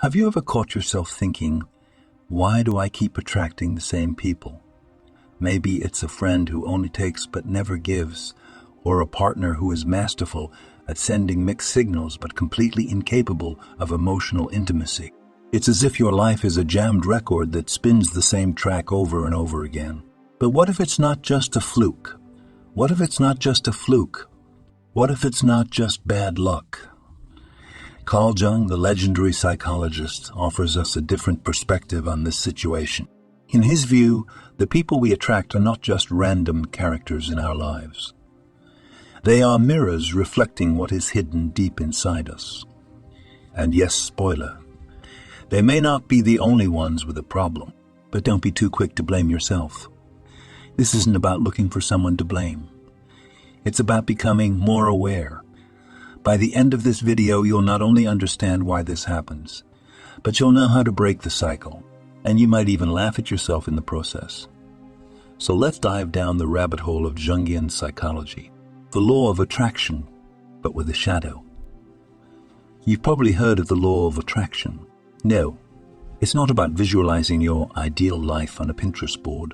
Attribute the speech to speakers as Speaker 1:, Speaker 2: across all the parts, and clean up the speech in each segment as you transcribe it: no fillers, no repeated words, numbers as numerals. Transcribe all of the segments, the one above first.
Speaker 1: Have you ever caught yourself thinking, why do I keep attracting the same people? Maybe it's a friend who only takes but never gives, or a partner who is masterful at sending mixed signals but completely incapable of emotional intimacy. It's as if your life is a jammed record that spins the same track over and over again. But what if it's not just a fluke? What if it's not just a fluke? What if it's not just bad luck? Carl Jung, the legendary psychologist, offers us a different perspective on this situation. In his view, the people we attract are not just random characters in our lives. They are mirrors reflecting what is hidden deep inside us. And yes, spoiler, they may not be the only ones with a problem, but don't be too quick to blame yourself. This isn't about looking for someone to blame. It's about becoming more aware. By the end of this video, you'll not only understand why this happens, but you'll know how to break the cycle, and you might even laugh at yourself in the process. So let's dive down the rabbit hole of Jungian psychology. The law of attraction, but with a shadow. You've probably heard of the law of attraction. No, it's not about visualizing your ideal life on a Pinterest board.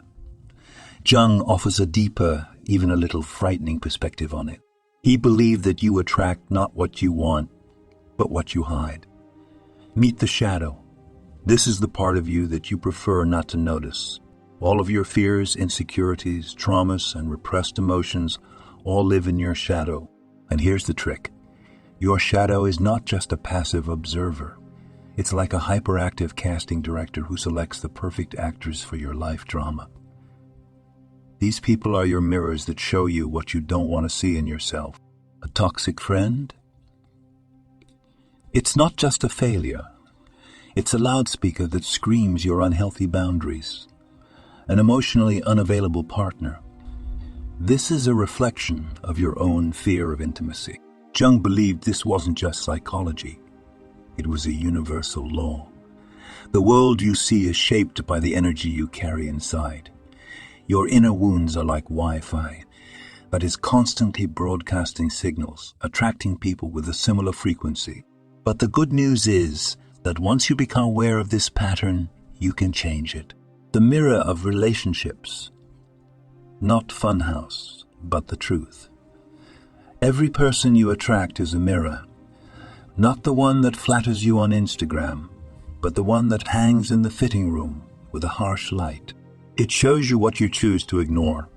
Speaker 1: Jung offers a deeper, even a little frightening perspective on it. He believed that you attract not what you want, but what you hide. Meet the shadow. This is the part of you that you prefer not to notice. All of your fears, insecurities, traumas, and repressed emotions all live in your shadow. And here's the trick. Your shadow is not just a passive observer. It's like a hyperactive casting director who selects the perfect actors for your life drama. These people are your mirrors that show you what you don't want to see in yourself. A toxic friend? It's not just a failure. It's a loudspeaker that screams your unhealthy boundaries. An emotionally unavailable partner. This is a reflection of your own fear of intimacy. Jung believed this wasn't just psychology. It was a universal law. The world you see is shaped by the energy you carry inside. Your inner wounds are like Wi-Fi that is constantly broadcasting signals, attracting people with a similar frequency. But the good news is that once you become aware of this pattern, you can change it. The mirror of relationships. Not funhouse, but the truth. Every person you attract is a mirror. Not the one that flatters you on Instagram, but the one that hangs in the fitting room with a harsh light. It shows you what you choose to ignore.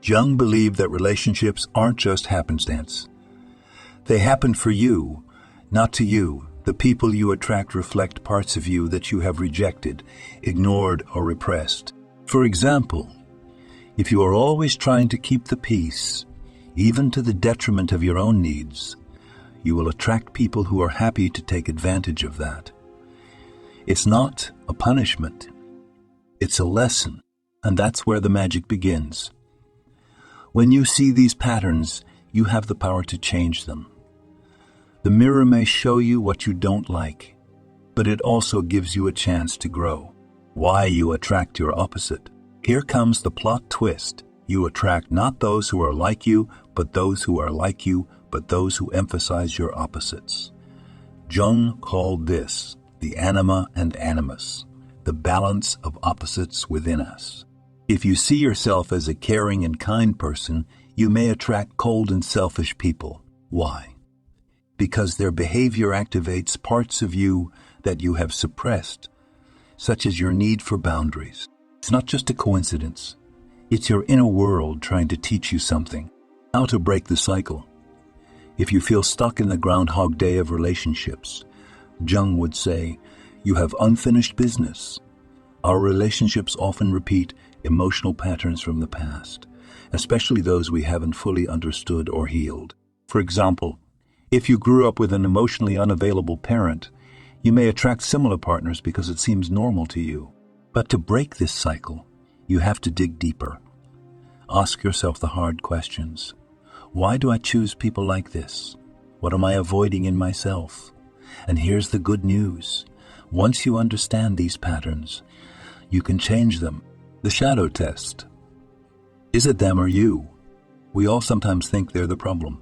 Speaker 1: Jung believed that relationships aren't just happenstance. They happen for you, not to you. The people you attract reflect parts of you that you have rejected, ignored, or repressed. For example, if you are always trying to keep the peace, even to the detriment of your own needs, you will attract people who are happy to take advantage of that. It's not a punishment. It's a lesson, and that's where the magic begins. When you see these patterns, you have the power to change them. The mirror may show you what you don't like, but it also gives you a chance to grow. Why you attract your opposite. Here comes the plot twist. You attract not those who are like you, but those who are like you, but those who emphasize your opposites. Jung called this the anima and animus, the balance of opposites within us. If you see yourself as a caring and kind person, you may attract cold and selfish people. Why? Because their behavior activates parts of you that you have suppressed, such as your need for boundaries. It's not just a coincidence. It's your inner world trying to teach you something. How to break the cycle. If you feel stuck in the Groundhog Day of relationships, Jung would say, you have unfinished business. Our relationships often repeat emotional patterns from the past, especially those we haven't fully understood or healed. For example, if you grew up with an emotionally unavailable parent, you may attract similar partners because it seems normal to you. But to break this cycle, you have to dig deeper. Ask yourself the hard questions. Why do I choose people like this? What am I avoiding in myself? And here's the good news. Once you understand these patterns, you can change them. The shadow test. Is it them or you? We all sometimes think they're the problem.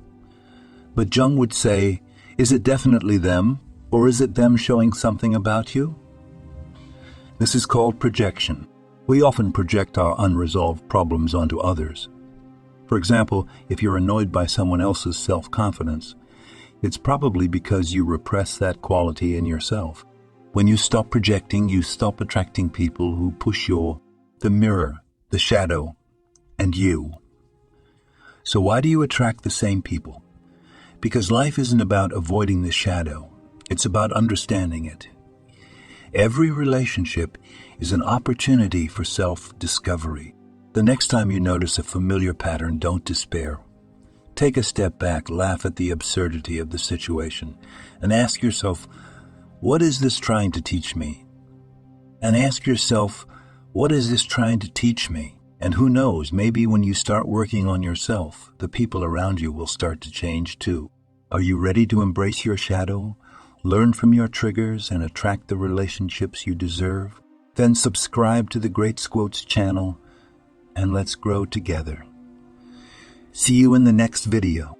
Speaker 1: But Jung would say, is it definitely them Or is it them showing something about you? This is called projection. We often project our unresolved problems onto others. For example, if you're annoyed by someone else's self-confidence, it's probably because you repress that quality in yourself. When you stop projecting, you stop attracting people who push the mirror, the shadow, and you. So why do you attract the same people? Because life isn't about avoiding the shadow. It's about understanding it. Every relationship is an opportunity for self-discovery. The next time you notice a familiar pattern, don't despair. Take a step back, laugh at the absurdity of the situation, and ask yourself, what is this trying to teach me? And ask yourself, what is this trying to teach me? And who knows, maybe when you start working on yourself, the people around you will start to change too. Are you ready to embrace your shadow, learn from your triggers, and attract the relationships you deserve? Then subscribe to the Great Quotes channel, and let's grow together. See you in the next video.